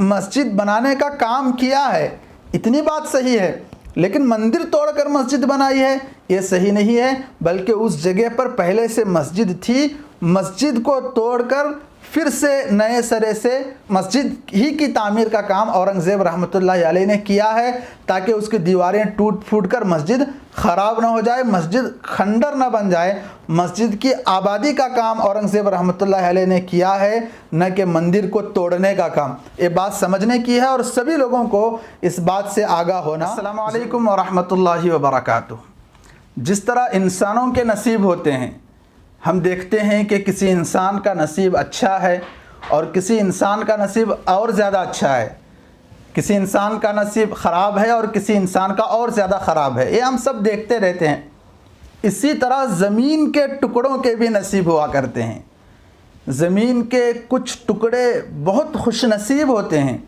مسجد بنانے کا کام کیا ہے، اتنی بات صحیح ہے، لیکن مندر توڑ کر مسجد بنائی ہے یہ صحیح نہیں ہے، بلکہ اس جگہ پر پہلے سے مسجد تھی، مسجد کو توڑ کر پھر سے نئے سرے سے مسجد ہی کی تعمیر کا کام اورنگزیب رحمۃ اللہ علیہ نے کیا ہے، تاکہ اس کی دیواریں ٹوٹ پھوٹ کر مسجد خراب نہ ہو جائے، مسجد کھنڈر نہ بن جائے۔ مسجد کی آبادی کا کام اورنگزیب رحمۃ اللہ علیہ نے کیا ہے، نہ کہ مندر کو توڑنے کا کام۔ یہ بات سمجھنے کی ہے اور سبھی لوگوں کو اس بات سے آگاہ ہونا۔ السلام علیکم ورحمۃ اللہ وبرکاتہ۔ جس طرح انسانوں کے نصیب ہوتے ہیں، ہم دیکھتے ہیں کہ کسی انسان کا نصیب اچھا ہے اور کسی انسان کا نصیب اور زیادہ اچھا ہے، کسی انسان کا نصیب خراب ہے اور کسی انسان کا اور زیادہ خراب ہے، یہ ہم سب دیکھتے رہتے ہیں۔ اسی طرح زمین کے ٹکڑوں کے بھی نصیب ہوا کرتے ہیں۔ زمین کے کچھ ٹکڑے بہت خوش نصیب ہوتے ہیں،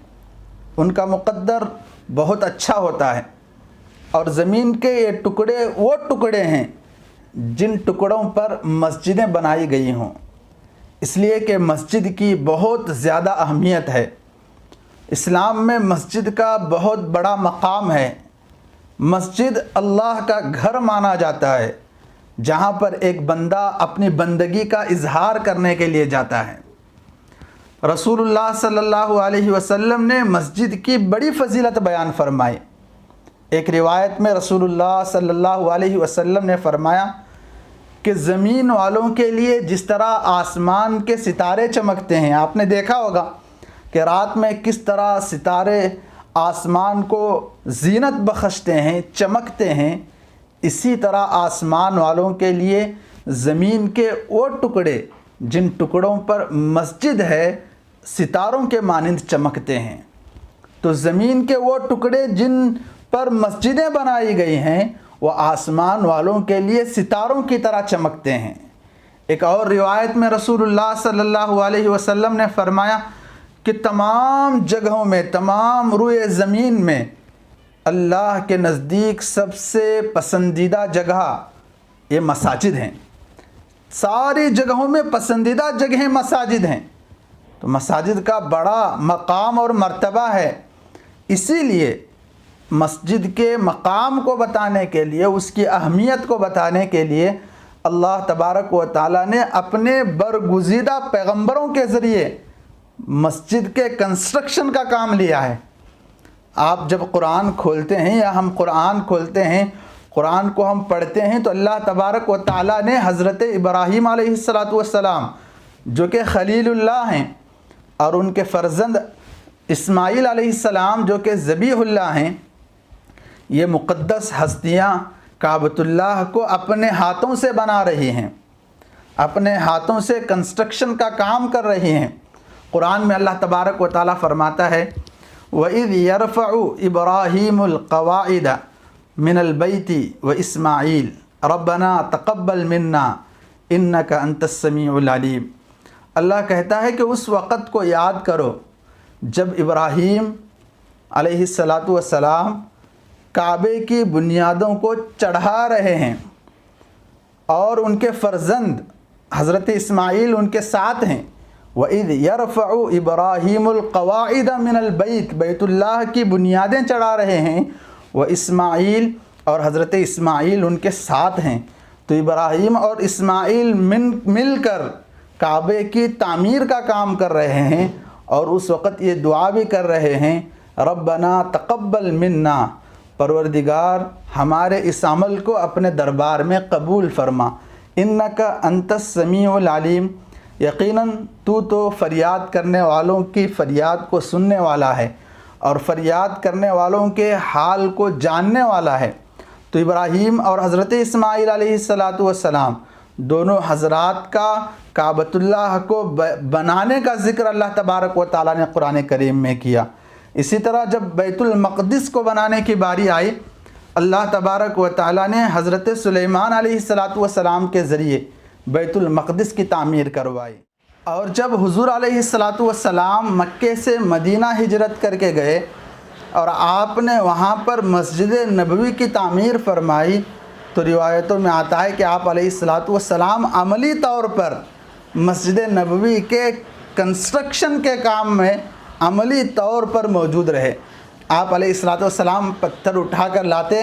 ان کا مقدر بہت اچھا ہوتا ہے، اور زمین کے یہ ٹکڑے وہ ٹکڑے ہیں جن ٹکڑوں پر مسجدیں بنائی گئی ہوں، اس لیے کہ مسجد کی بہت زیادہ اہمیت ہے۔ اسلام میں مسجد کا بہت بڑا مقام ہے۔ مسجد اللہ کا گھر مانا جاتا ہے، جہاں پر ایک بندہ اپنی بندگی کا اظہار کرنے کے لیے جاتا ہے۔ رسول اللہ صلی اللہ علیہ وسلم نے مسجد کی بڑی فضیلت بیان فرمائی۔ ایک روایت میں رسول اللہ صلی اللہ علیہ وسلم نے فرمایا کہ زمین والوں کے لیے جس طرح آسمان کے ستارے چمکتے ہیں، آپ نے دیکھا ہوگا کہ رات میں کس طرح ستارے آسمان کو زینت بخشتے ہیں، چمکتے ہیں، اسی طرح آسمان والوں کے لیے زمین کے وہ ٹکڑے جن ٹکڑوں پر مسجد ہے ستاروں کے مانند چمکتے ہیں۔ تو زمین کے وہ ٹکڑے جن پر مسجدیں بنائی گئی ہیں وہ آسمان والوں کے لیے ستاروں کی طرح چمکتے ہیں۔ ایک اور روایت میں رسول اللہ صلی اللہ علیہ وسلم نے فرمایا کہ تمام جگہوں میں، تمام روئے زمین میں اللہ کے نزدیک سب سے پسندیدہ جگہ یہ مساجد ہیں۔ ساری جگہوں میں پسندیدہ جگہیں مساجد ہیں، تو مساجد کا بڑا مقام اور مرتبہ ہے۔ اسی لیے مسجد کے مقام کو بتانے کے لیے، اس کی اہمیت کو بتانے کے لیے اللہ تبارک و تعالیٰ نے اپنے برگزیدہ پیغمبروں کے ذریعے مسجد کے کنسٹرکشن کا کام لیا ہے۔ آپ جب قرآن کھولتے ہیں یا ہم قرآن کھولتے ہیں، قرآن کو ہم پڑھتے ہیں، تو اللہ تبارک و تعالیٰ نے حضرت ابراہیم علیہ السلام جو کہ خلیل اللہ ہیں، اور ان کے فرزند اسماعیل علیہ السلام جو کہ ذبیح اللہ ہیں، یہ مقدس ہستیاں کعبۃ اللہ کو اپنے ہاتھوں سے بنا رہی ہیں، اپنے ہاتھوں سے کنسٹرکشن کا کام کر رہی ہیں۔ قرآن میں اللہ تبارک و تعالیٰ فرماتا ہے وَإِذْ يَرْفَعُ إِبْرَاهِيمُ الْقَوَاعِدَ مِنَ الْبَيْتِ وَإِسْمَاعِيلُ رَبَّنَا تَقَبَّلْ مِنَّا إِنَّكَ أَنْتَ السَّمِيعُ الْعَلِيمُ۔ اللہ کہتا ہے کہ اس وقت کو یاد کرو جب ابراہیم علیہ السلام کعبے کی بنیادوں کو چڑھا رہے ہیں، اور ان کے فرزند حضرت اسماعیل ان کے ساتھ ہیں۔ وَإِذْ يَرْفَعُ إِبْرَاهِيمُ الْقَوَاعِدَ مِنَ الْبَيْتِ، بیت اللہ کی بنیادیں چڑھا رہے ہیں، وہ اسماعیل اور حضرت اسماعیل ان کے ساتھ ہیں۔ تو ابراہیم اور اسماعیل مل کر کعبے کی تعمیر کا کام کر رہے ہیں، اور اس وقت یہ دعا بھی کر رہے ہیں ربنا تقبل منا، پروردگار ہمارے اس عمل کو اپنے دربار میں قبول فرما، انک انت السمیع العلیم، یقیناً تو فریاد کرنے والوں کی فریاد کو سننے والا ہے اور فریاد کرنے والوں کے حال کو جاننے والا ہے۔ تو ابراہیم اور حضرت اسماعیل علیہ السلام دونوں حضرات کا کعبۃ اللہ کو بنانے کا ذکر اللہ تبارک و تعالیٰ نے قرآن کریم میں کیا۔ اسی طرح جب بیت المقدس کو بنانے کی باری آئی، اللہ تبارک و تعالیٰ نے حضرت سلیمان علیہ السلام کے ذریعے بیت المقدس کی تعمیر کروائی۔ اور جب حضور علیہ السلام مکے سے مدینہ ہجرت کر کے گئے اور آپ نے وہاں پر مسجد نبوی کی تعمیر فرمائی، تو روایتوں میں آتا ہے کہ آپ علیہ السلام عملی طور پر مسجد نبوی کے کنسٹرکشن کے کام میں عملی طور پر موجود رہے۔ آپ علیہ الصلوۃ والسلام پتھر اٹھا کر لاتے،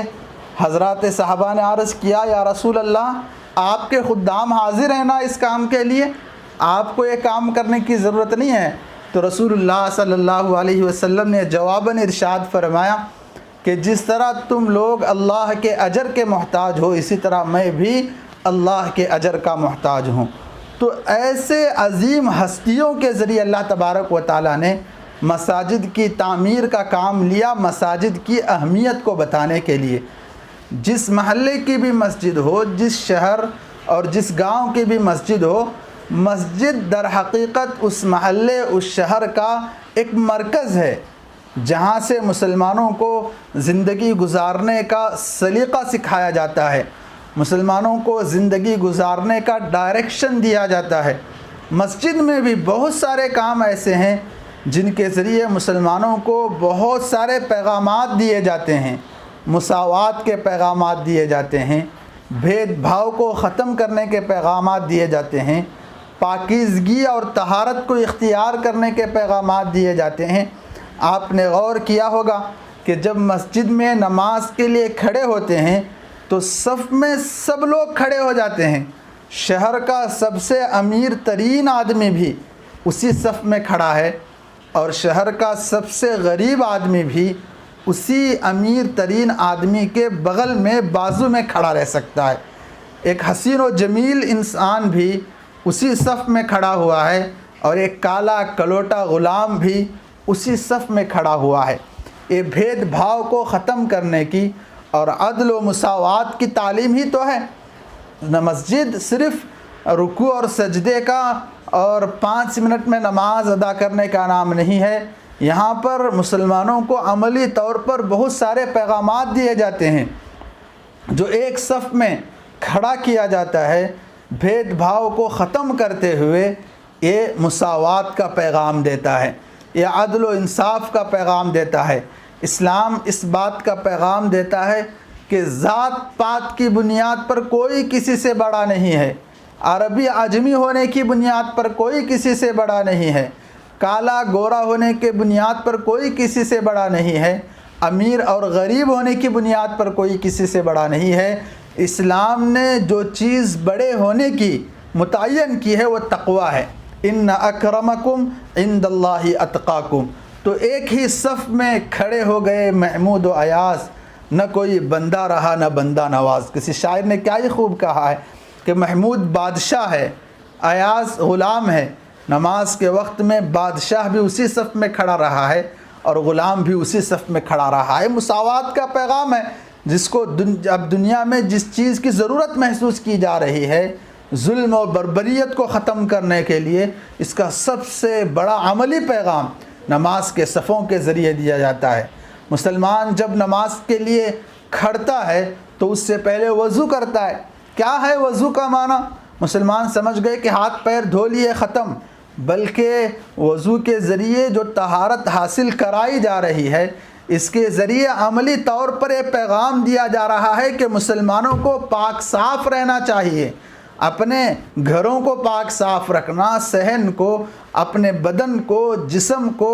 حضرات صحابہ نے عرض کیا یا رسول اللہ آپ کے خدام حاضر ہیں نا اس کام کے لیے، آپ کو یہ کام کرنے کی ضرورت نہیں ہے۔ تو رسول اللہ صلی اللہ علیہ وسلم نے جواباً ارشاد فرمایا کہ جس طرح تم لوگ اللہ کے اجر کے محتاج ہو، اسی طرح میں بھی اللہ کے اجر کا محتاج ہوں۔ تو ایسے عظیم ہستیوں کے ذریعے اللہ تبارک و تعالیٰ نے مساجد کی تعمیر کا کام لیا، مساجد کی اہمیت کو بتانے کے لیے۔ جس محلے کی بھی مسجد ہو، جس شہر اور جس گاؤں کی بھی مسجد ہو، مسجد در حقیقت اس محلے اس شہر کا ایک مرکز ہے جہاں سے مسلمانوں کو زندگی گزارنے کا سلیقہ سکھایا جاتا ہے، مسلمانوں کو زندگی گزارنے کا ڈائریکشن دیا جاتا ہے۔ مسجد میں بھی بہت سارے کام ایسے ہیں جن کے ذریعے مسلمانوں کو بہت سارے پیغامات دیے جاتے ہیں، مساوات کے پیغامات دیے جاتے ہیں، بھید بھاؤ کو ختم کرنے کے پیغامات دیے جاتے ہیں، پاکیزگی اور طہارت کو اختیار کرنے کے پیغامات دیے جاتے ہیں۔ آپ نے غور کیا ہوگا کہ جب مسجد میں نماز کے لیے کھڑے ہوتے ہیں تو صف میں سب لوگ کھڑے ہو جاتے ہیں، شہر کا سب سے امیر ترین آدمی بھی اسی صف میں کھڑا ہے اور شہر کا سب سے غریب آدمی بھی اسی امیر ترین آدمی کے بغل میں بازو میں کھڑا رہ سکتا ہے۔ ایک حسین و جمیل انسان بھی اسی صف میں کھڑا ہوا ہے اور ایک کالا کلوٹا غلام بھی اسی صف میں کھڑا ہوا ہے۔ یہ بھید بھاؤ کو ختم کرنے کی اور عدل و مساوات کی تعلیم ہی تو ہے۔ مسجد صرف رکوع اور سجدے کا اور 5 منٹ میں نماز ادا کرنے کا نام نہیں ہے، یہاں پر مسلمانوں کو عملی طور پر بہت سارے پیغامات دیے جاتے ہیں جو ایک صف میں کھڑا کیا جاتا ہے، بھید بھاؤ کو ختم کرتے ہوئے یہ مساوات کا پیغام دیتا ہے، یہ عدل و انصاف کا پیغام دیتا ہے۔ اسلام اس بات کا پیغام دیتا ہے کہ ذات پات کی بنیاد پر کوئی کسی سے بڑا نہیں ہے، عربی عجمی ہونے کی بنیاد پر کوئی کسی سے بڑا نہیں ہے، کالا گورا ہونے کے بنیاد پر کوئی کسی سے بڑا نہیں ہے، امیر اور غریب ہونے کی بنیاد پر کوئی کسی سے بڑا نہیں ہے۔ اسلام نے جو چیز بڑے ہونے کی متعین کی ہے وہ تقوی ہے، ان اکرمکم عند اللہ اتقاکم۔ تو ایک ہی صف میں کھڑے ہو گئے محمود و ایاز، نہ کوئی بندہ رہا نہ بندہ نواز۔ کسی شاعر نے کیا ہی خوب کہا ہے کہ محمود بادشاہ ہے، ایاز غلام ہے۔ نماز کے وقت میں بادشاہ بھی اسی صف میں کھڑا رہا ہے اور غلام بھی اسی صف میں کھڑا رہا ہے۔ مساوات کا پیغام ہے جس کو اب دنیا میں جس چیز کی ضرورت محسوس کی جا رہی ہے، ظلم و بربریت کو ختم کرنے کے لیے، اس کا سب سے بڑا عملی پیغام نماز کے صفوں کے ذریعے دیا جاتا ہے۔ مسلمان جب نماز کے لیے کھڑتا ہے تو اس سے پہلے وضو کرتا ہے۔ کیا ہے وضو کا معنی؟ مسلمان سمجھ گئے کہ ہاتھ پیر دھو لیے ختم، بلکہ وضو کے ذریعے جو طہارت حاصل کرائی جا رہی ہے، اس کے ذریعے عملی طور پر یہ پیغام دیا جا رہا ہے کہ مسلمانوں کو پاک صاف رہنا چاہیے، اپنے گھروں کو پاک صاف رکھنا، صحن کو، اپنے بدن کو، جسم کو،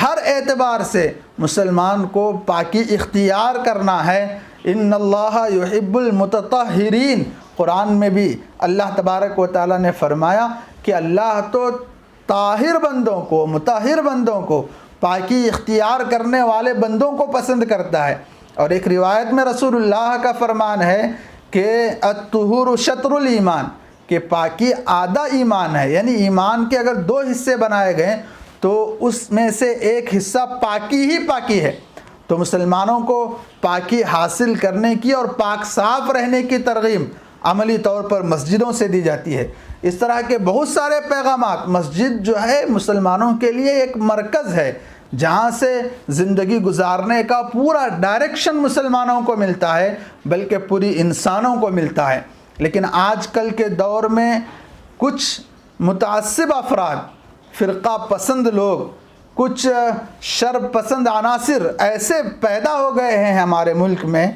ہر اعتبار سے مسلمان کو پاکی اختیار کرنا ہے۔ ان اللہ یحب المتطہرین، قرآن میں بھی اللہ تبارک و تعالیٰ نے فرمایا کہ اللہ تو طاہر بندوں کو، مطہر بندوں کو، پاکی اختیار کرنے والے بندوں کو پسند کرتا ہے۔ اور ایک روایت میں رسول اللہ کا فرمان ہے کہ الطہور شطر الایمان، کہ پاکی آدھا ایمان ہے، یعنی ایمان کے اگر 2 حصے بنائے گئے تو اس میں سے ایک حصہ پاکی ہی پاکی ہے۔ تو مسلمانوں کو پاکی حاصل کرنے کی اور پاک صاف رہنے کی ترغیب عملی طور پر مسجدوں سے دی جاتی ہے۔ اس طرح کے بہت سارے پیغامات، مسجد جو ہے مسلمانوں کے لیے ایک مرکز ہے جہاں سے زندگی گزارنے کا پورا ڈائریکشن مسلمانوں کو ملتا ہے، بلکہ پوری انسانوں کو ملتا ہے۔ لیکن آج کل کے دور میں کچھ متعصب افراد، فرقہ پسند لوگ، کچھ شر پسند عناصر ایسے پیدا ہو گئے ہیں ہمارے ملک میں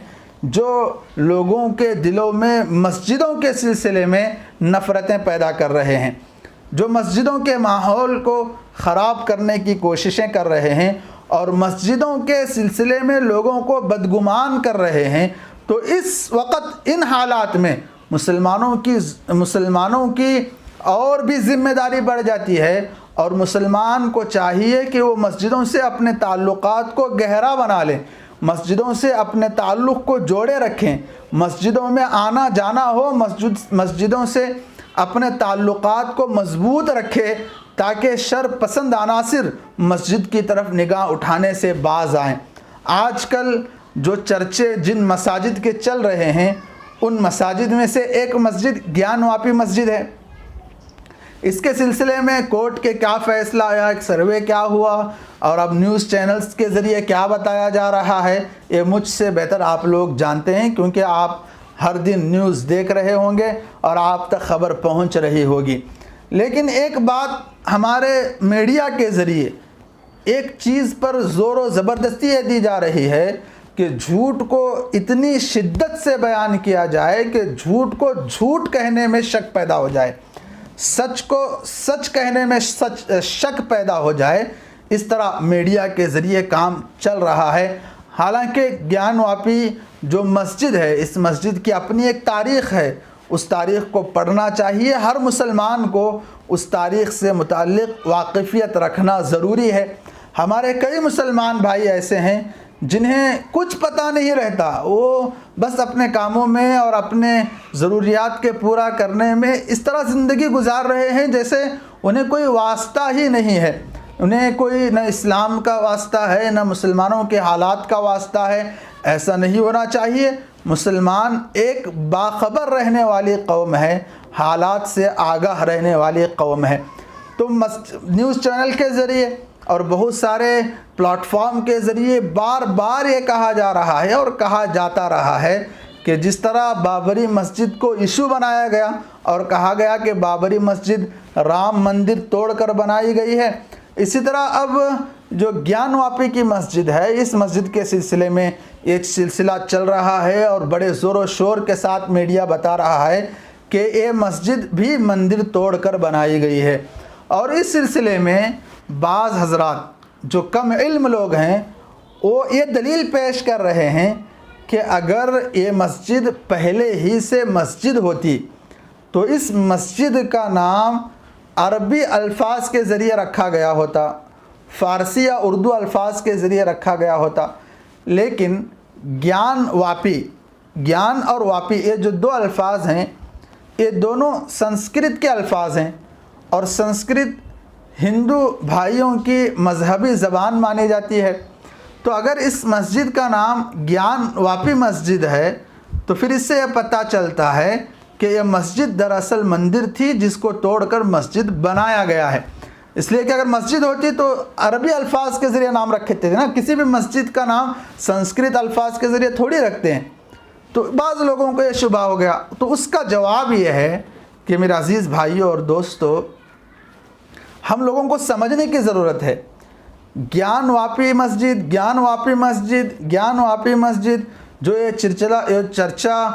جو لوگوں کے دلوں میں مسجدوں کے سلسلے میں نفرتیں پیدا کر رہے ہیں۔ جو مسجدوں کے ماحول کو خراب کرنے کی کوششیں کر رہے ہیں اور مسجدوں کے سلسلے میں لوگوں کو بدگمان کر رہے ہیں، تو اس وقت ان حالات میں مسلمانوں کی اور بھی ذمہ داری بڑھ جاتی ہے، اور مسلمان کو چاہیے کہ وہ مسجدوں سے اپنے تعلقات کو گہرا بنا لیں، مسجدوں سے اپنے تعلق کو جوڑے رکھیں، مسجدوں میں آنا جانا ہو، مسجدوں سے اپنے تعلقات کو مضبوط رکھے تاکہ شر پسند عناصر مسجد کی طرف نگاہ اٹھانے سے باز آئیں۔ آج کل جو چرچے جن مساجد کے چل رہے ہیں، ان مساجد میں سے ایک مسجد گیان واپی مسجد ہے۔ اس کے سلسلے میں کورٹ کے کیا فیصلہ آیا، ایک سروے کیا ہوا، اور اب نیوز چینلز کے ذریعے کیا بتایا جا رہا ہے، یہ مجھ سے بہتر آپ لوگ جانتے ہیں، کیونکہ آپ ہر دن نیوز دیکھ رہے ہوں گے اور آپ تک خبر پہنچ رہی ہوگی۔ لیکن ایک بات ہمارے میڈیا کے ذریعے ایک چیز پر زور و زبردستی یہ دی جا رہی ہے کہ جھوٹ کو اتنی شدت سے بیان کیا جائے کہ جھوٹ کو جھوٹ کہنے میں شک پیدا ہو جائے، سچ کو سچ کہنے میں شک پیدا ہو جائے۔ اس طرح میڈیا کے ذریعے کام چل رہا ہے، حالانکہ گیان واپی جو مسجد ہے، اس مسجد کی اپنی ایک تاریخ ہے، اس تاریخ کو پڑھنا چاہیے، ہر مسلمان کو اس تاریخ سے متعلق واقفیت رکھنا ضروری ہے۔ ہمارے کئی مسلمان بھائی ایسے ہیں جنہیں کچھ پتہ نہیں رہتا، وہ بس اپنے کاموں میں اور اپنے ضروریات کے پورا کرنے میں اس طرح زندگی گزار رہے ہیں جیسے انہیں کوئی واسطہ ہی نہیں ہے، انہیں کوئی نہ اسلام کا واسطہ ہے نہ مسلمانوں کے حالات کا واسطہ ہے۔ ایسا نہیں ہونا چاہیے۔ مسلمان ایک باخبر رہنے والی قوم ہے، حالات سے آگاہ رہنے والی قوم ہے۔ تو نیوز چینل کے ذریعے اور بہت سارے پلیٹ فارم کے ذریعے بار بار یہ کہا جا رہا ہے اور کہا جاتا رہا ہے کہ جس طرح بابری مسجد کو ایشو بنایا گیا اور کہا گیا کہ بابری مسجد رام مندر توڑ کر بنائی گئی ہے، اسی طرح اب جو گیان واپی کی مسجد ہے، اس مسجد کے سلسلے میں ایک سلسلہ چل رہا ہے اور بڑے زور و شور کے ساتھ میڈیا بتا رہا ہے کہ یہ مسجد بھی مندر توڑ کر بنائی گئی ہے۔ اور اس سلسلے میں بعض حضرات جو کم علم لوگ ہیں وہ یہ دلیل پیش کر رہے ہیں کہ اگر یہ مسجد پہلے ہی سے مسجد ہوتی تو اس مسجد کا نام عربی الفاظ کے ذریعے رکھا گیا ہوتا، فارسی یا اردو الفاظ کے ذریعے رکھا گیا ہوتا، لیکن گیان اور واپی یہ جو دو الفاظ ہیں، یہ دونوں سنسکرت کے الفاظ ہیں، اور سنسکرت ہندو بھائیوں کی مذہبی زبان مانی جاتی ہے۔ تو اگر اس مسجد کا نام گیان واپی مسجد ہے تو پھر اس سے یہ پتہ چلتا ہے کہ یہ مسجد دراصل مندر تھی جس کو توڑ کر مسجد بنایا گیا ہے، اس لیے کہ اگر مسجد ہوتی تو عربی الفاظ کے ذریعے نام رکھتے تھے نا، کسی بھی مسجد کا نام سنسکرت الفاظ کے ذریعے تھوڑی رکھتے ہیں۔ تو بعض لوگوں کو یہ شبہ ہو گیا، تو اس کا جواب یہ ہے کہ میرے عزیز بھائیوں اور دوستو، ہم لوگوں کو سمجھنے کی ضرورت ہے۔ گیان واپی مسجد جو یہ چرچا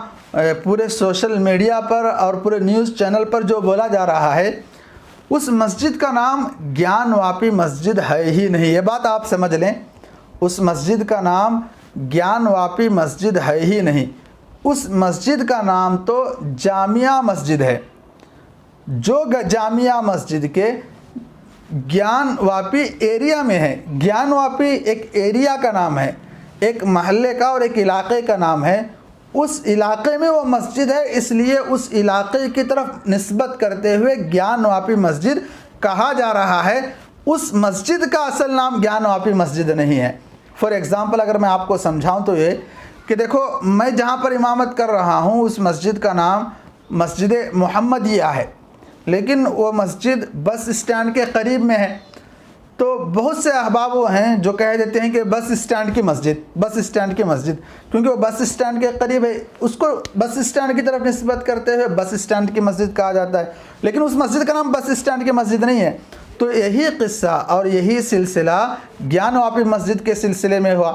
پورے سوشل میڈیا پر اور پورے نیوز چینل پر جو بولا جا رہا ہے، اس مسجد کا نام گیان واپی مسجد ہے ہی نہیں، یہ بات آپ سمجھ لیں۔ اس مسجد کا نام گیان واپی مسجد ہے ہی نہیں، اس مسجد کا نام تو جامعہ مسجد ہے، جو جامعہ مسجد کے گیان واپی ایریا میں ہے۔ گیان واپی ایک ایریا کا نام ہے، ایک محلے کا اور ایک علاقے کا نام ہے۔ اس علاقے میں وہ مسجد ہے، اس لیے اس علاقے کی طرف نسبت کرتے ہوئے گیان واپی مسجد کہا جا رہا ہے۔ اس مسجد کا اصل نام گیان واپی مسجد نہیں ہے۔ فار ایگزامپل اگر میں آپ کو سمجھاؤں تو یہ کہ دیکھو، میں جہاں پر امامت کر رہا ہوں اس مسجد کا نام مسجد محمدیہ ہے، لیکن وہ مسجد بس اسٹینڈ کے قریب میں ہے۔ تو بہت سے احباب وہ ہیں جو کہہ دیتے ہیں کہ بس اسٹینڈ کی مسجد، کیونکہ وہ بس اسٹینڈ کے قریب ہے، اس کو بس اسٹینڈ کی طرف نسبت کرتے ہوئے بس اسٹینڈ کی مسجد کہا جاتا ہے، لیکن اس مسجد کا نام بس اسٹینڈ کی مسجد نہیں ہے۔ تو یہی قصہ اور یہی سلسلہ گیان واپی مسجد کے سلسلے میں ہوا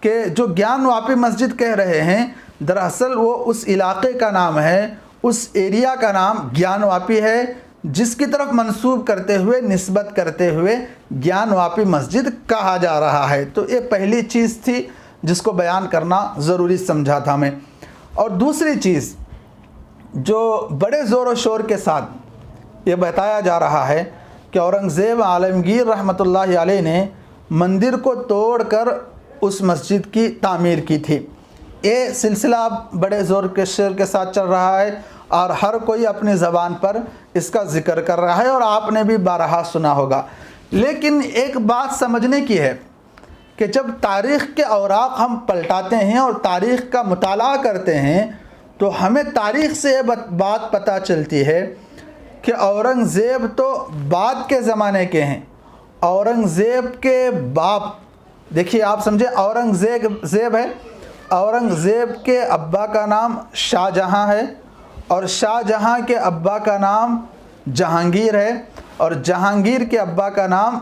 کہ جو گیان واپی مسجد کہہ رہے ہیں، دراصل وہ اس علاقے کا نام ہے، اس ایریا کا نام گیان واپی ہے جس کی طرف منسوب کرتے ہوئے نسبت کرتے ہوئے گیان واپی مسجد کہا جا رہا ہے۔ تو یہ پہلی چیز تھی جس کو بیان کرنا ضروری سمجھا تھا میں۔ اور دوسری چیز جو بڑے زور و شور کے ساتھ یہ بتایا جا رہا ہے کہ اورنگزیب عالمگیر رحمۃ اللہ علیہ نے مندر کو توڑ کر اس مسجد کی تعمیر کی تھی، یہ سلسلہ اب بڑے زور کے شور کے ساتھ چل رہا ہے اور ہر کوئی اپنی زبان پر اس کا ذکر کر رہا ہے اور آپ نے بھی بارہا سنا ہوگا۔ لیکن ایک بات سمجھنے کی ہے کہ جب تاریخ کے اوراق ہم پلٹاتے ہیں اور تاریخ کا مطالعہ کرتے ہیں تو ہمیں تاریخ سے یہ بات پتہ چلتی ہے کہ اورنگزیب تو بعد کے زمانے کے ہیں۔ اورنگزیب کے باپ، دیکھیے آپ سمجھے، اورنگزیب ہے، اورنگزیب کے ابا کا نام شاہ جہاں ہے اور شاہ جہاں کے ابا کا نام جہانگیر ہے اور جہانگیر کے ابا کا نام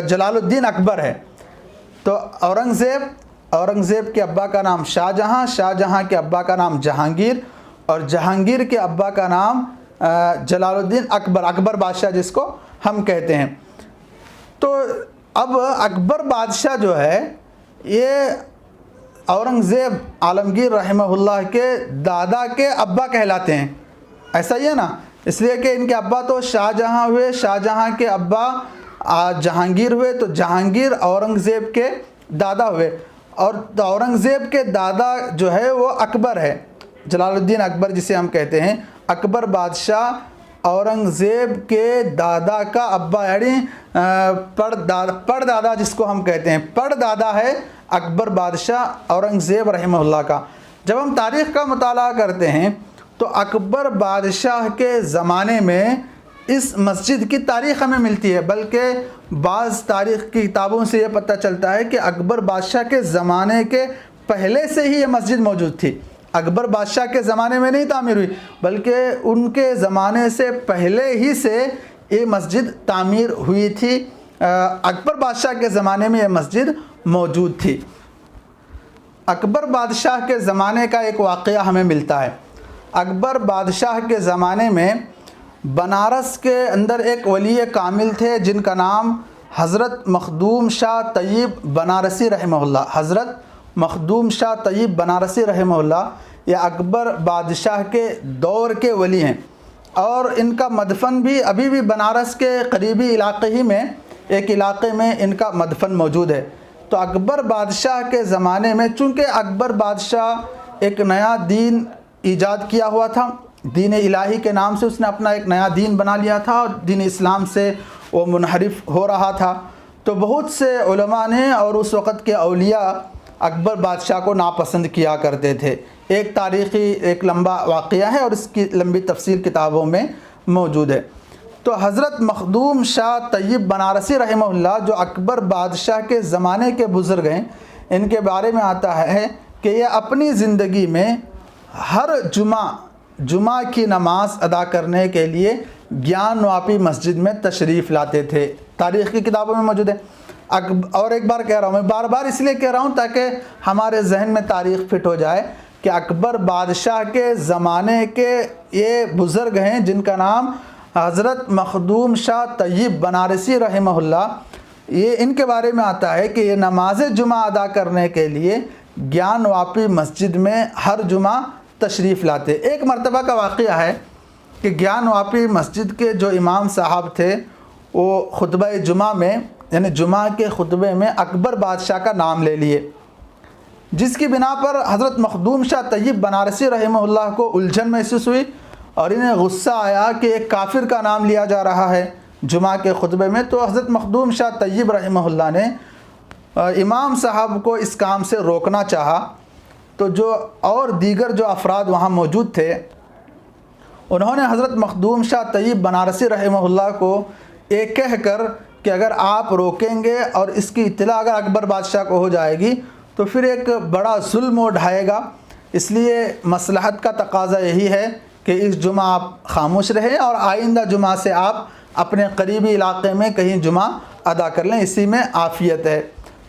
جلال الدین اکبر ہے۔ تو اورنگزیب کے ابا کا نام شاہ جہاں کے ابا کا نام جہانگیر اور جہانگیر کے ابا کا نام جلال الدین اکبر بادشاہ جس کو ہم کہتے ہیں۔ تو اب اکبر بادشاہ جو ہے یہ اورنگزیب عالمگیر رحمہ اللہ کے دادا کے ابا کہلاتے ہیں، ایسا ہی ہے نا، اس لیے کہ ان کے ابا تو شاہ جہاں ہوئے، شاہ جہاں کے ابا جہانگیر ہوئے، تو جہانگیر اورنگزیب کے دادا ہوئے اور اورنگزیب کے دادا جو ہے وہ اکبر ہے، جلال الدین اکبر جسے ہم کہتے ہیں۔ اکبر بادشاہ اورنگزیب کے دادا کا ابا، یعنی پڑ دادا جس کو ہم کہتے ہیں، پڑ دادا ہے اکبر بادشاہ اورنگزیب رحمہ اللہ کا۔ جب ہم تاریخ کا مطالعہ کرتے ہیں تو اکبر بادشاہ کے زمانے میں اس مسجد کی تاریخ ہمیں ملتی ہے، بلکہ بعض تاریخ کی کتابوں سے یہ پتہ چلتا ہے کہ اکبر بادشاہ کے زمانے کے پہلے سے ہی یہ مسجد موجود تھی۔ اکبر بادشاہ کے زمانے میں نہیں تعمیر ہوئی بلکہ ان کے زمانے سے پہلے ہی سے یہ مسجد تعمیر ہوئی تھی، اکبر بادشاہ کے زمانے میں یہ مسجد موجود تھی۔ اکبر بادشاہ کے زمانے کا ایک واقعہ ہمیں ملتا ہے۔ اکبر بادشاہ کے زمانے میں بنارس کے اندر ایک ولی کامل تھے جن کا نام حضرت مخدوم شاہ طیب بنارسی رحمہ اللہ، حضرت مخدوم شاہ طیب بنارسی رحمہ اللہ، یہ اکبر بادشاہ کے دور کے ولی ہیں اور ان کا مدفن بھی ابھی بھی بنارس کے قریبی علاقے ہی میں ایک علاقے میں ان کا مدفن موجود ہے۔ تو اکبر بادشاہ کے زمانے میں چونکہ اکبر بادشاہ ایک نیا دین ایجاد کیا ہوا تھا، دین الہی کے نام سے اس نے اپنا ایک نیا دین بنا لیا تھا اور دین اسلام سے وہ منحرف ہو رہا تھا، تو بہت سے علماء نے اور اس وقت کے اولیاء اکبر بادشاہ کو ناپسند کیا کرتے تھے۔ ایک تاریخی ایک لمبا واقعہ ہے اور اس کی لمبی تفصیل کتابوں میں موجود ہے۔ تو حضرت مخدوم شاہ طیب بنارسی رحمہ اللہ جو اکبر بادشاہ کے زمانے کے بزرگ ہیں، ان کے بارے میں آتا ہے کہ یہ اپنی زندگی میں ہر جمعہ کی نماز ادا کرنے کے لیے گیان واپی مسجد میں تشریف لاتے تھے، تاریخ کی کتابوں میں موجود ہے۔ اور ایک بار کہہ رہا ہوں، میں بار بار اس لیے کہہ رہا ہوں تاکہ ہمارے ذہن میں تاریخ فٹ ہو جائے کہ اکبر بادشاہ کے زمانے کے یہ بزرگ ہیں جن کا نام حضرت مخدوم شاہ طیب بنارسی رحمہ اللہ، یہ ان کے بارے میں آتا ہے کہ یہ نماز جمعہ ادا کرنے کے لیے گیان واپی مسجد میں ہر جمعہ تشریف لاتے۔ ایک مرتبہ کا واقعہ ہے کہ گیان واپی مسجد کے جو امام صاحب تھے وہ خطبہ جمعہ میں، یعنی جمعہ کے خطبے میں اکبر بادشاہ کا نام لے لیے، جس کی بنا پر حضرت مخدوم شاہ طیب بنارسی رحمہ اللہ کو الجھن محسوس ہوئی اور انہیں غصہ آیا کہ ایک کافر کا نام لیا جا رہا ہے جمعہ کے خطبے میں۔ تو حضرت مخدوم شاہ طیب رحمہ اللہ نے امام صاحب کو اس کام سے روکنا چاہا، تو جو اور دیگر جو افراد وہاں موجود تھے انہوں نے حضرت مخدوم شاہ طیب بنارسی رحمہ اللہ کو ایک کہہ کر کہ اگر آپ روکیں گے اور اس کی اطلاع اگر اکبر بادشاہ کو ہو جائے گی تو پھر ایک بڑا ظلم اٹھائے گا، اس لیے مصلحت کا تقاضا یہی ہے کہ اس جمعہ آپ خاموش رہیں اور آئندہ جمعہ سے آپ اپنے قریبی علاقے میں کہیں جمعہ ادا کر لیں، اسی میں عافیت ہے۔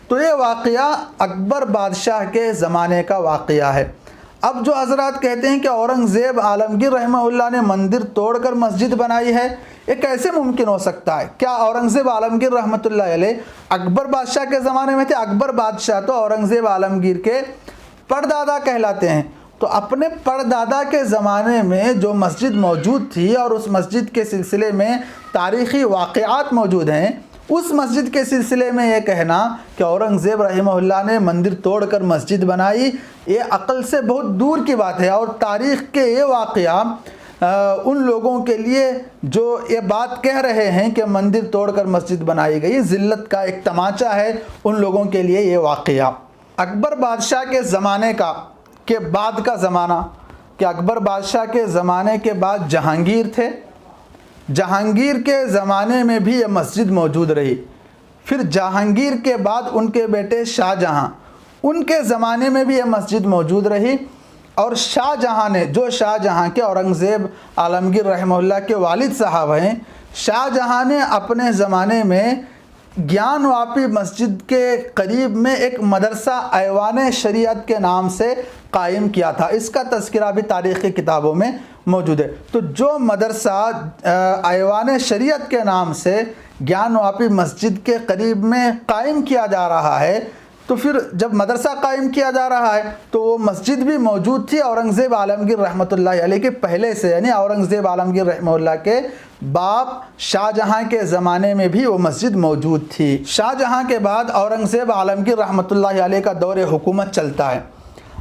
تو یہ واقعہ اکبر بادشاہ کے زمانے کا واقعہ ہے۔ اب جو حضرات کہتے ہیں کہ اورنگزیب عالمگیر رحمہ اللہ نے مندر توڑ کر مسجد بنائی ہے، یہ کیسے ممکن ہو سکتا ہے؟ کیا اورنگزیب عالمگیر رحمۃ اللہ علیہ اکبر بادشاہ کے زمانے میں تھے؟ اکبر بادشاہ تو اورنگزیب عالمگیر کے پردادا کہلاتے ہیں۔ تو اپنے پردادا کے زمانے میں جو مسجد موجود تھی اور اس مسجد کے سلسلے میں تاریخی واقعات موجود ہیں، اس مسجد کے سلسلے میں یہ کہنا کہ اورنگزیب رحمہ اللہ نے مندر توڑ کر مسجد بنائی، یہ عقل سے بہت دور کی بات ہے۔ اور تاریخ کے یہ واقعہ ان لوگوں کے لیے جو یہ بات کہہ رہے ہیں کہ مندر توڑ کر مسجد بنائی گئی، ذلت کا ایک تماچا ہے ان لوگوں کے لیے یہ واقعہ۔ اکبر بادشاہ کے زمانے کے بعد کا زمانہ، کہ اکبر بادشاہ کے زمانے کے بعد جہانگیر تھے، جہانگیر کے زمانے میں بھی یہ مسجد موجود رہی۔ پھر جہانگیر کے بعد ان کے بیٹے شاہ جہاں، ان کے زمانے میں بھی یہ مسجد موجود رہی۔ اور شاہ جہاں نے، جو شاہ جہاں کے اورنگزیب عالمگیر رحمہ اللہ کے والد صاحب ہیں، شاہ جہاں نے اپنے زمانے میں گیان واپی مسجد کے قریب میں ایک مدرسہ ایوان شریعت کے نام سے قائم کیا تھا۔ اس کا تذکرہ بھی تاریخی کتابوں میں موجود ہے۔ تو جو مدرسہ ایوان شریعت کے نام سے گیان واپی مسجد کے قریب میں قائم کیا جا رہا ہے، تو پھر جب مدرسہ قائم کیا جا رہا ہے تو وہ مسجد بھی موجود تھی اورنگزیب عالمگیر رحمۃ اللہ علیہ کے پہلے سے، یعنی اورنگزیب عالمگیر رحمہ اللہ کے باپ شاہ جہاں کے زمانے میں بھی وہ مسجد موجود تھی۔ شاہ جہاں کے بعد اورنگزیب عالمگیر رحمۃ اللہ علیہ کا دور حکومت چلتا ہے۔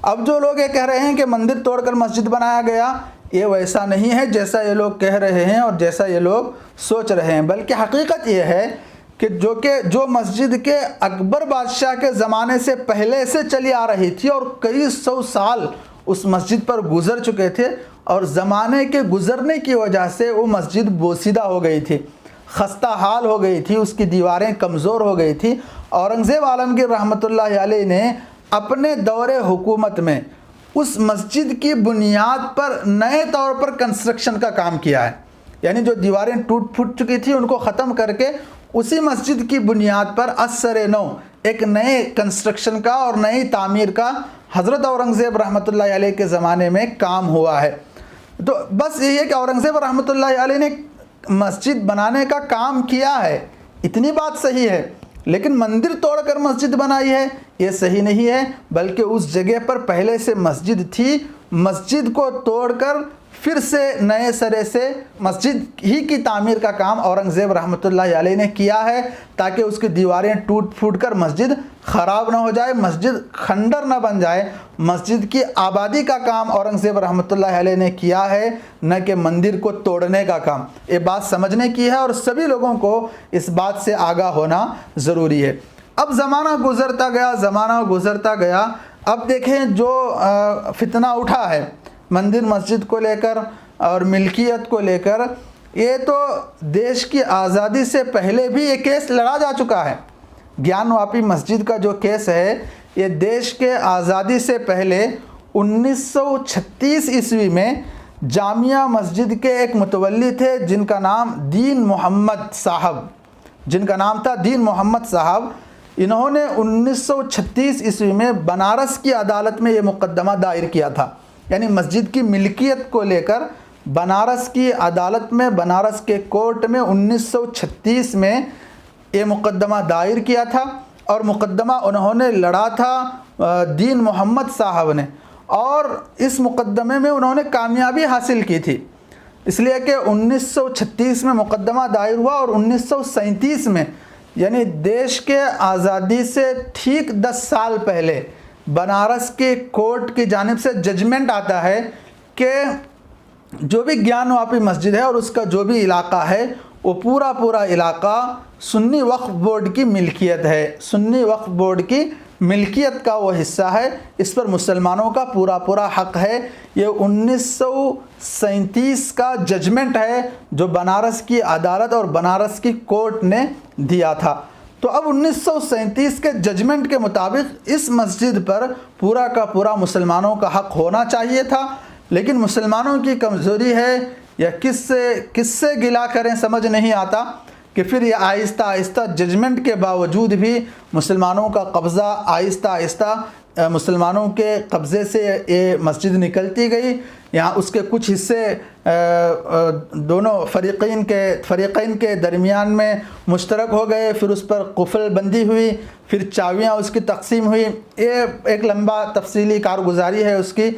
اب جو لوگ یہ کہہ رہے ہیں کہ مندر توڑ کر مسجد بنایا گیا، یہ ویسا نہیں ہے جیسا یہ لوگ کہہ رہے ہیں اور جیسا یہ لوگ سوچ رہے ہیں، بلکہ حقیقت یہ ہے کہ جو مسجد کے اکبر بادشاہ کے زمانے سے پہلے سے چلی آ رہی تھی اور کئی سو سال اس مسجد پر گزر چکے تھے، اور زمانے کے گزرنے کی وجہ سے وہ مسجد بوسیدہ ہو گئی تھی، خستہ حال ہو گئی تھی، اس کی دیواریں کمزور ہو گئی تھی۔ اورنگزیب عالمگیر رحمۃ اللہ علیہ نے اپنے دور حکومت میں اس مسجد کی بنیاد پر نئے طور پر کنسٹرکشن کا کام کیا ہے، یعنی جو دیواریں ٹوٹ پھوٹ چکی تھی ان کو ختم کر کے اسی مسجد کی بنیاد پر اثر نو ایک نئے کنسٹرکشن کا اور نئی تعمیر کا حضرت اورنگزیب رحمۃ اللہ علیہ کے زمانے میں کام ہوا ہے۔ تو بس یہی ہے کہ اورنگزیب رحمۃ اللہ علیہ نے مسجد بنانے کا کام کیا ہے، اتنی بات صحیح ہے، لیکن مندر توڑ کر مسجد بنائی ہے یہ صحیح نہیں ہے، بلکہ اس جگہ پر پہلے سے مسجد تھی، مسجد کو توڑ کر پھر سے نئے سرے سے مسجد ہی کی تعمیر کا کام اورنگزیب رحمۃ اللہ علیہ نے کیا ہے، تاکہ اس کی دیواریں ٹوٹ پھوٹ کر مسجد خراب نہ ہو جائے، مسجد کھنڈر نہ بن جائے۔ مسجد کی آبادی کا کام اورنگزیب رحمۃ اللہ علیہ نے کیا ہے، نہ کہ مندر کو توڑنے کا کام۔ یہ بات سمجھنے کی ہے اور سبھی لوگوں کو اس بات سے آگاہ ہونا ضروری ہے۔ اب زمانہ گزرتا گیا، زمانہ گزرتا گیا، اب دیکھیں جو فتنہ اٹھا ہے مندر مسجد کو لے کر اور ملکیت کو لے کر، یہ تو دیش کی آزادی سے پہلے بھی یہ کیس لڑا جا چکا ہے۔ گیان واپی مسجد کا جو کیس ہے یہ دیش کے آزادی سے پہلے 1936 عیسوی میں جامعہ مسجد کے ایک متولی تھے جن کا نام دین محمد صاحب، انہوں نے 1936 عیسوی میں بنارس کی عدالت میں یہ مقدمہ دائر کیا تھا، یعنی مسجد کی ملکیت کو لے کر بنارس کی عدالت میں، بنارس کے کورٹ میں 1936 میں یہ مقدمہ دائر کیا تھا، اور مقدمہ انہوں نے لڑا تھا دین محمد صاحب نے، اور اس مقدمے میں انہوں نے کامیابی حاصل کی تھی، اس لیے کہ 1936 میں مقدمہ دائر ہوا اور 1937 میں، یعنی دیش کے آزادی سے ٹھیک 10 سال پہلے بنارس کے کورٹ کی جانب سے ججمنٹ آتا ہے کہ جو بھی گیان واپی مسجد ہے اور اس کا جو بھی علاقہ ہے وہ پورا علاقہ سنی وقف بورڈ کی ملکیت ہے، سنی وقف بورڈ کی ملکیت کا وہ حصہ ہے، اس پر مسلمانوں کا پورا حق ہے۔ یہ 1937 کا ججمنٹ ہے جو بنارس کی عدالت اور بنارس کی کورٹ نے دیا تھا۔ تو اب 1937 کے ججمنٹ کے مطابق اس مسجد پر پورا کا پورا مسلمانوں کا حق ہونا چاہیے تھا، لیکن مسلمانوں کی کمزوری ہے یا کس سے گلا کریں سمجھ نہیں آتا کہ پھر یہ آہستہ آہستہ ججمنٹ کے باوجود بھی مسلمانوں کا قبضہ آہستہ آہستہ مسلمانوں کے قبضے سے یہ مسجد نکلتی گئی، یہاں اس کے کچھ حصے دونوں فریقین کے درمیان میں مشترک ہو گئے، پھر اس پر قفل بندی ہوئی، پھر چابیاں اس کی تقسیم ہوئی، یہ ایک لمبا تفصیلی کارگزاری ہے اس کی۔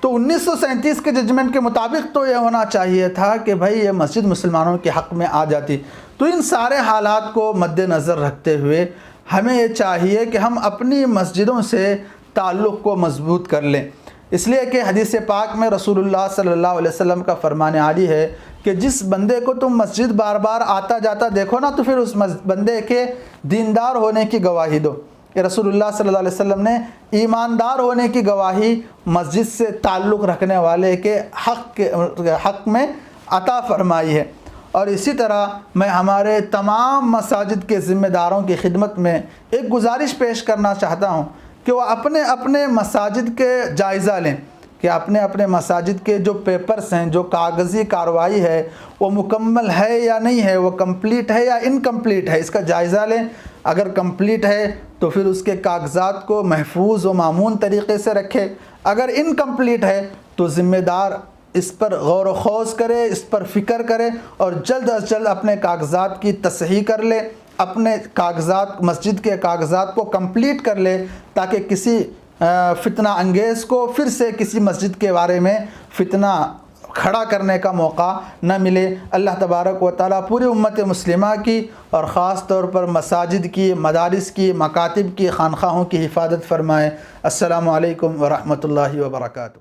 تو 1937 کے ججمنٹ کے مطابق تو یہ ہونا چاہیے تھا کہ بھائی یہ مسجد مسلمانوں کے حق میں آ جاتی۔ تو ان سارے حالات کو مد نظر رکھتے ہوئے ہمیں یہ چاہیے کہ ہم اپنی مسجدوں سے تعلق کو مضبوط کر لیں، اس لیے کہ حدیث پاک میں رسول اللہ صلی اللہ علیہ وسلم کا فرمان عالی ہے کہ جس بندے کو تم مسجد بار بار آتا جاتا دیکھو نا، تو پھر اس بندے کے دیندار ہونے کی گواہی دو۔ کہ رسول اللہ صلی اللہ علیہ وسلم نے ایماندار ہونے کی گواہی مسجد سے تعلق رکھنے والے کے حق میں عطا فرمائی ہے۔ اور اسی طرح میں ہمارے تمام مساجد کے ذمہ داروں کی خدمت میں ایک گزارش پیش کرنا چاہتا ہوں کہ وہ اپنے اپنے مساجد کے جائزہ لیں، کہ اپنے اپنے مساجد کے جو پیپرز ہیں، جو کاغذی کارروائی ہے، وہ مکمل ہے یا نہیں ہے، وہ کمپلیٹ ہے یا انکمپلیٹ ہے، اس کا جائزہ لیں۔ اگر کمپلیٹ ہے تو پھر اس کے کاغذات کو محفوظ و مامون طریقے سے رکھے، اگر انکمپلیٹ ہے تو ذمہ دار اس پر غور و خوض کرے، اس پر فکر کرے اور جلد از جلد اپنے کاغذات کی تصحیح کر لے، اپنے کاغذات مسجد کے کاغذات کو کمپلیٹ کر لے، تاکہ کسی فتنہ انگیز کو پھر سے کسی مسجد کے بارے میں فتنہ کھڑا کرنے کا موقع نہ ملے۔ اللہ تبارک و تعالیٰ پوری امت مسلمہ کی اور خاص طور پر مساجد کی، مدارس کی، مکاتب کی، خانقاہوں کی حفاظت فرمائے۔ السلام علیکم ورحمۃ اللہ وبرکاتہ۔